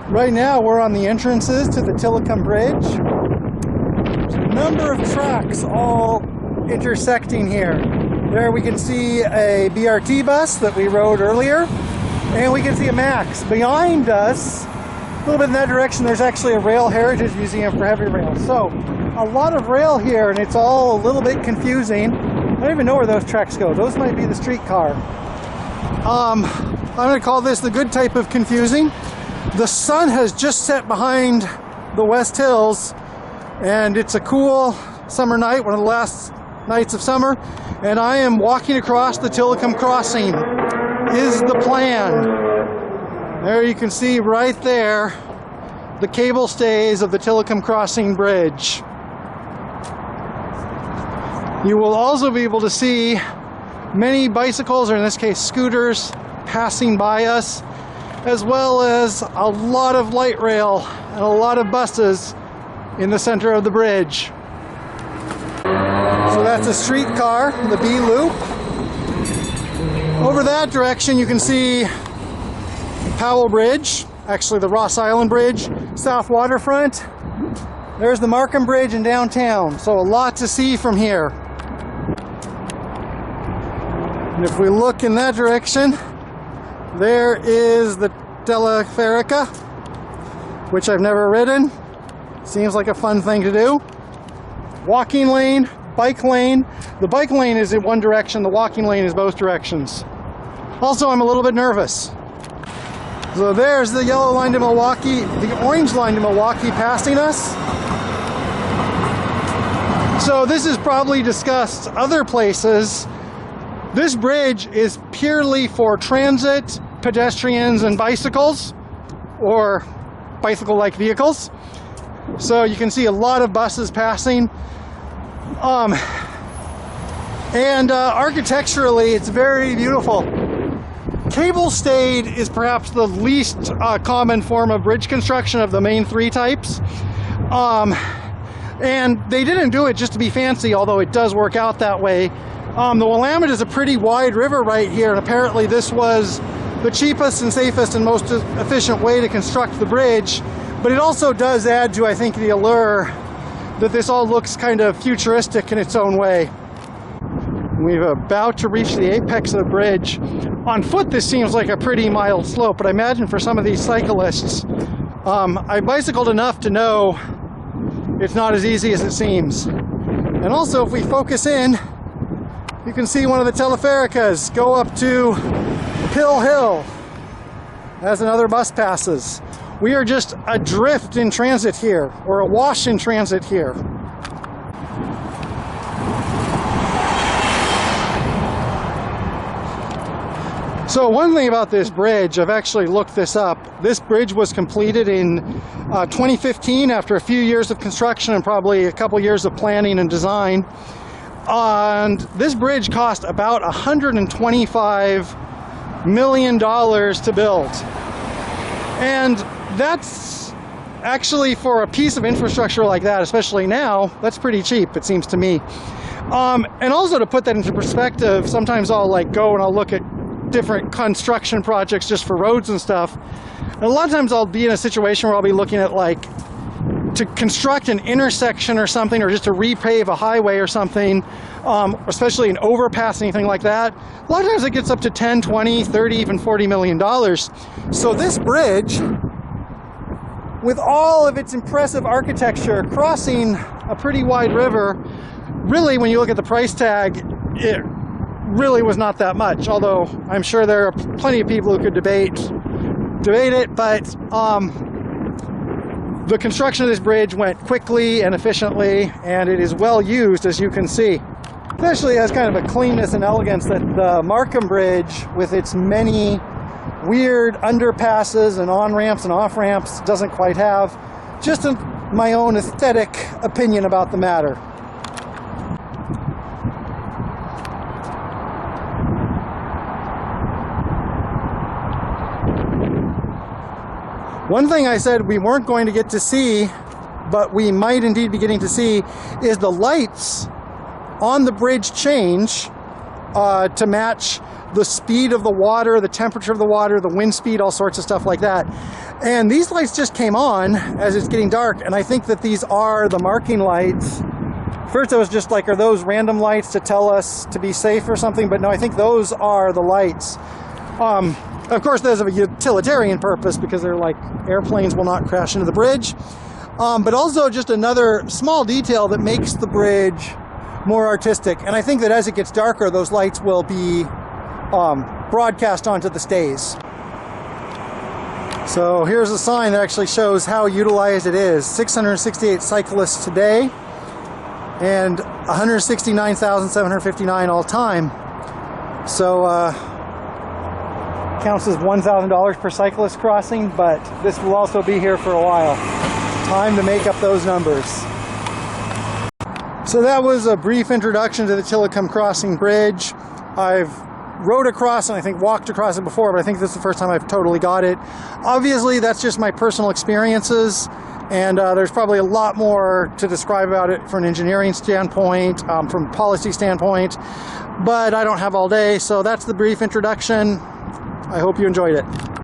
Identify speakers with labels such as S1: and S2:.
S1: Right now we're on the entrances to the Tilikum Bridge. There's a number of tracks all intersecting here. There we can see a BRT bus that we rode earlier, and we can see a MAX. Behind us, a little bit in that direction, there's actually a rail heritage museum for heavy rail. So a lot of rail here, and it's all a little bit confusing. I don't even know where those tracks go. Those might be the streetcar. I'm going to call this the good type of confusing. The sun has just set behind the West Hills, and it's a cool summer night, one of the last nights of summer, and I am walking across the Tilikum Crossing is the plan. There you can see right there the cable stays of the Tilikum Crossing Bridge. You will also be able to see many bicycles, or in this case scooters, passing by us, as well as a lot of light rail and a lot of buses in the center of the bridge. So that's a streetcar, the B loop. Over that direction you can see Powell Bridge, actually the Ross Island Bridge, South Waterfront. There's the Markham Bridge in downtown, so a lot to see from here. And if we look in that direction, there is the Teleferica, which I've never ridden. Seems like a fun thing to do. Walking lane, bike lane. The bike lane is in one direction, the walking lane is both directions. Also, I'm a little bit nervous. So there's the yellow line to Milwaukee, the orange line to Milwaukee passing us. So this is probably discussed other places. This bridge is purely for transit, pedestrians, and bicycles, or bicycle-like vehicles. So you can see a lot of buses passing. Architecturally, it's very beautiful. Cable-stayed is perhaps the least common form of bridge construction of the main three types. And they didn't do it just to be fancy, although it does work out that way. The Willamette is a pretty wide river right here, and apparently this was the cheapest and safest and most efficient way to construct the bridge. But it also does add to, I think, the allure that this all looks kind of futuristic in its own way. We're about to reach the apex of the bridge. On foot, this seems like a pretty mild slope, but I imagine for some of these cyclists, I bicycled enough to know it's not as easy as it seems. And also, if we focus in, you can see one of the Telefericas go up to Pill Hill as another bus passes. We are just adrift in transit here, or awash in transit here. So one thing about this bridge, I've actually looked this up. This bridge was completed in 2015 after a few years of construction and probably a couple years of planning and design. And this bridge cost about $125 million to build. And that's actually, for a piece of infrastructure like that, especially now, that's pretty cheap, it seems to me. And also, to put that into perspective, sometimes I'll go and I'll look at different construction projects just for roads and stuff. And a lot of times I'll be in a situation where I'll be looking at to construct an intersection or something, or just to repave a highway or something, especially an overpass, anything like that. A lot of times it gets up to 10, 20, 30, even $40 million. So this bridge, with all of its impressive architecture, crossing a pretty wide river, really, when you look at the price tag, it really was not that much, although I'm sure there are plenty of people who could debate it, but the construction of this bridge went quickly and efficiently, and it is well used, as you can see. Especially has kind of a cleanness and elegance that the Markham Bridge, with its many weird underpasses and on-ramps and off-ramps, doesn't quite have. Just my own aesthetic opinion about the matter. One thing I said we weren't going to get to see, but we might indeed be getting to see, is the lights on the bridge change to match the speed of the water, the temperature of the water, the wind speed, all sorts of stuff like that. And these lights just came on as it's getting dark, and I think that these are the marking lights. First I was just like, are those random lights to tell us to be safe or something? But no, I think those are the lights. Of course, there's a utilitarian purpose because they're like airplanes will not crash into the bridge. But also just another small detail that makes the bridge more artistic. And I think that as it gets darker, those lights will be broadcast onto the stays. So here's a sign that actually shows how utilized it is. 668 cyclists today and 169,759 all time. So counts as $1,000 per cyclist crossing, but this will also be here for a while. Time to make up those numbers. So that was a brief introduction to the Tilikum Crossing Bridge. I've rode across and I think walked across it before, but I think this is the first time I've totally got it. Obviously, that's just my personal experiences, and there's probably a lot more to describe about it from an engineering standpoint, from a policy standpoint, but I don't have all day, so that's the brief introduction. I hope you enjoyed it.